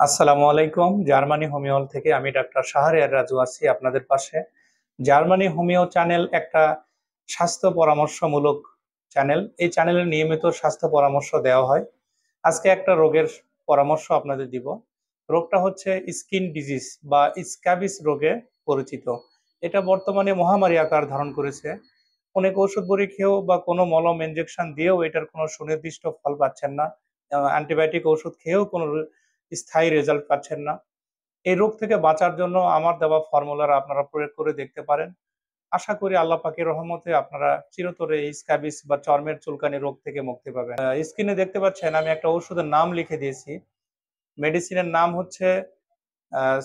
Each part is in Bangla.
আসসালামু আলাইকুম। জার্মানি হোমিওল থেকে আমি ডাক্তার শাহরিয়ার রাজু আছি আপনাদের পাশে। জার্মানি হোমিও চ্যানেল একটা স্বাস্থ্য পরামর্শমূলক চ্যানেল। এই চ্যানেলে নিয়মিত স্বাস্থ্য পরামর্শ দেওয়া হয়। আজকে একটা রোগের পরামর্শ আপনাদের দিব। রোগটা হচ্ছে স্কিন ডিজিজ বা স্ক্যাবিস রোগে পরিচিত। এটা বর্তমানে মহামারী আকার ধারণ করেছে। অনেক ওষুধ বড়ি খেয়েও বা কোনো মলম ইনজেকশন দিয়েও এটার কোনো সুনির্দিষ্ট ফল পাচ্ছেন না। অ্যান্টিবায়োটিক ওষুধ খেয়েও কোনো স্থায়ী রেজাল্ট পাচ্ছেন না। এই রোগ থেকে বাঁচার জন্য আমার দেওয়া ফর্মুলার আপনারা প্রয়োগ করে দেখতে পারেন। আশা করি আল্লাহ পাকের রহমতে আপনারা চিরতরে এই স্ক্যাবিস বা চর্মের চুলকানি রোগ থেকে মুক্তি পাবেন। স্ক্রিনে দেখতে পাচ্ছেন আমি একটা ওষুধের নাম লিখে দিয়েছি। মেডিসিনের নাম হচ্ছে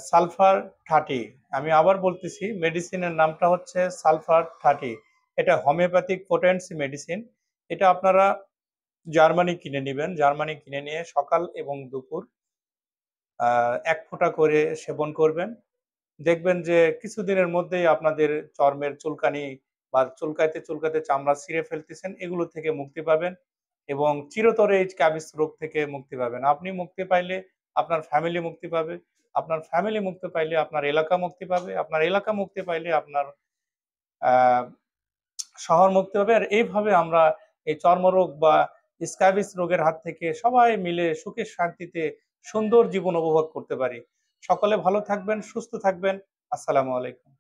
সালফার 30। আমি আবার বলতেছি, মেডিসিনের নামটা হচ্ছে সালফার 30। এটা হোমিওপ্যাথিক পোটেন্সি মেডিসিন। এটা আপনারা জার্মানি কিনে নেবেন। জার্মানি কিনে নিয়ে সকাল এবং দুপুর ১ ফোঁটা করে সেবন করবেন। দেখবেন যে কিছুদিনের মধ্যেই আপনাদের চর্মের চুলকানি বা চুলকাইতে চুলকাইতে চামড়া ছিঁড়ে ফেলতেছেন, এগুলো থেকে মুক্তি পাবেন এবং চিরতরে এই স্ক্যাবিস রোগ থেকে মুক্তি পাবেন। আপনি মুক্তি পাইলে আপনার ফ্যামিলি মুক্তি পাবে, আপনার ফ্যামিলি মুক্তি পাইলে আপনার এলাকা মুক্তি পাবে, আপনার এলাকা মুক্তি পাইলে আপনার আহ শহর মুক্তি পাবে। আর এইভাবে আমরা এই চর্মরোগ বা স্ক্যাবিস রোগের হাত থেকে সবাই মিলে সুখে শান্তিতে সুন্দর জীবন উপভোগ করতে পারি। সকলে ভালো থাকবেন, সুস্থ থাকবেন। আসসালামু আলাইকুম।